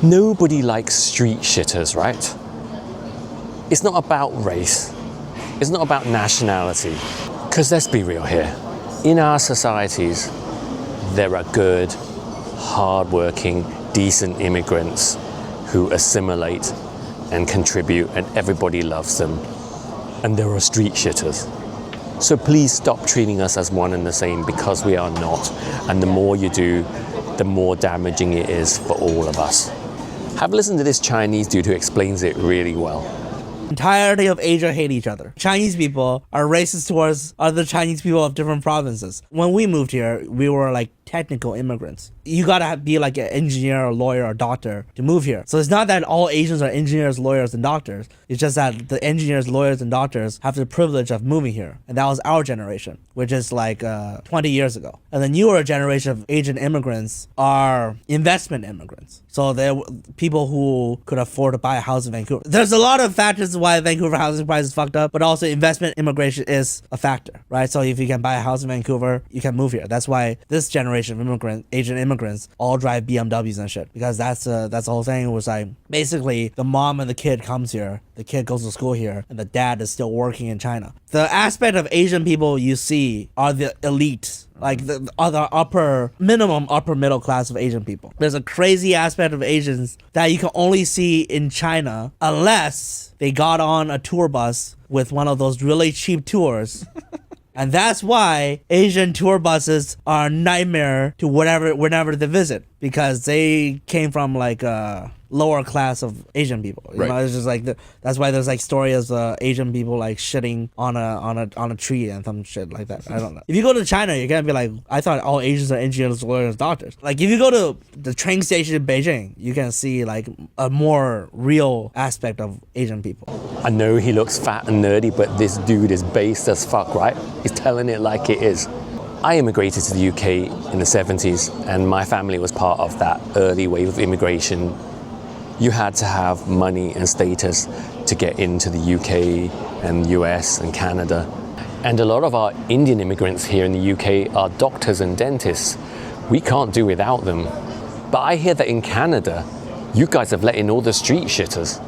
Nobody likes street shitters, right? It's not about race. It's not about nationality. Because let's be real here. In our societies, there are good, hardworking, decent immigrants who assimilate and contribute, and everybody loves them. And there are street shitters. So please stop treating us as one and the same, because we are not. And the more you do, the more damaging it is for all of us. Have a listen to this Chinese dude who explains it really well. Entirety of Asia hate each other. Chinese people are racist towards other Chinese people of different provinces. When we moved here, we were like technical immigrants. You gotta be like an engineer, or lawyer, or doctor to move here. So it's not that all Asians are engineers, lawyers, and doctors. It's just that the engineers, lawyers, and doctors have the privilege of moving here. And that was our generation, which is like 20 years ago. And the newer generation of Asian immigrants are investment immigrants. So they're people who could afford to buy a house in Vancouver. There's a lot of factors why Vancouver housing price is fucked up, but also investment immigration is a factor, right? So if you can buy a house in Vancouver, you can move here. That's why this generation of Asian immigrants all drive BMWs and shit, because that's the whole thing. It was like basically the mom and the kid comes here, the kid goes to school here, and the dad is still working in China. The aspect of Asian people you see are the elite, like the other upper middle class of Asian people. There's a crazy aspect of Asians that you can only see in China unless they got on a tour bus with one of those really cheap tours. And that's why Asian tour buses are a nightmare to whenever they visit, because they came from like a lower class of Asian people. You know, it's just like that's why there's like stories of Asian people like shitting on a tree and some shit like that. I don't know. If you go to China, you're gonna be like, I thought all Asians are engineers, lawyers, doctors. Like if you go to the train station in Beijing, you can see like a more real aspect of Asian people. I know he looks fat and nerdy, but this dude is based as fuck, right? He's telling it like it is. I immigrated to the UK in the 70s, and my family was part of that early wave of immigration. You had to have money and status to get into the UK and US and Canada. And a lot of our Indian immigrants here in the UK are doctors and dentists. We can't do without them. But I hear that in Canada, you guys have let in all the street shitters.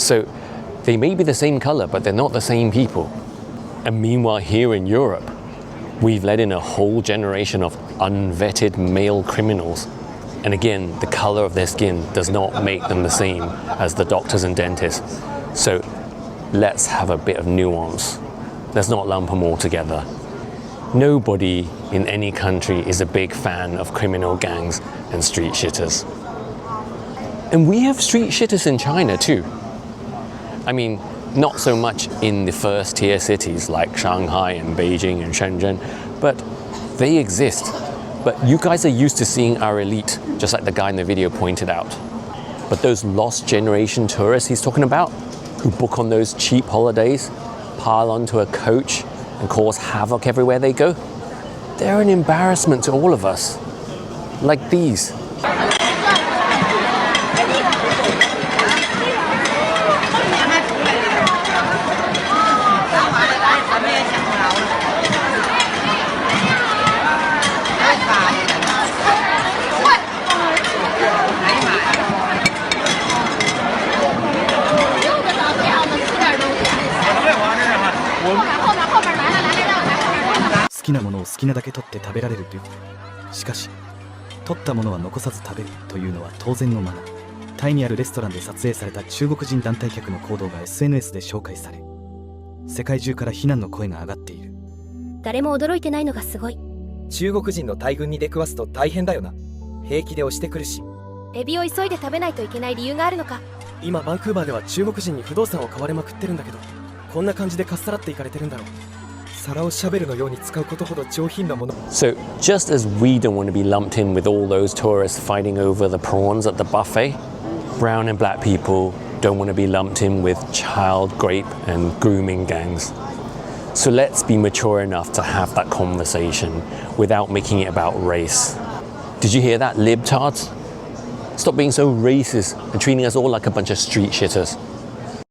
So they may be the same color, but they're not the same people. And meanwhile, here in Europe, we've let in a whole generation of unvetted male criminals. And again, the color of their skin does not make them the same as the doctors and dentists. So let's have a bit of nuance. Let's not lump them all together. Nobody in any country is a big fan of criminal gangs and street shitters. And we have street shitters in China too. I mean, not so much in the first tier cities like Shanghai and Beijing and Shenzhen, but they exist. But you guys are used to seeing our elite, just like the guy in the video pointed out. But those lost generation tourists he's talking about, who book on those cheap holidays, pile onto a coach and cause havoc everywhere they go, they're an embarrassment to all of us. Like these.好きなものを好きなだけ取って食べられるビュッフェ。しかし、取ったものは残さず食べるというのは当然のマナー。タイにあるレストランで撮影された中国人団体客の行動が SNS で紹介され、世界中から非難の声が上がっている。誰も驚いてないのがすごい。中国人の大群に出くわすと大変だよな。平気で押してくるし。エビを急いで食べないといけない理由があるのか。今バンクーバーでは中国人に不動産を買われまくってるんだけど、こんな感じでかっさらっていかれてるんだろう。皿をシャベルのように使うことほど上品なもの。So just as we don't want to be lumped in with all those tourists fighting over the prawns at the buffet, brown and black people don't want to be lumped in with child rape and grooming gangs. So let's be mature enough to have that conversation without making it about race. Did you hear that, libtards? Stop being so racist and treating us all like a bunch of street shitters.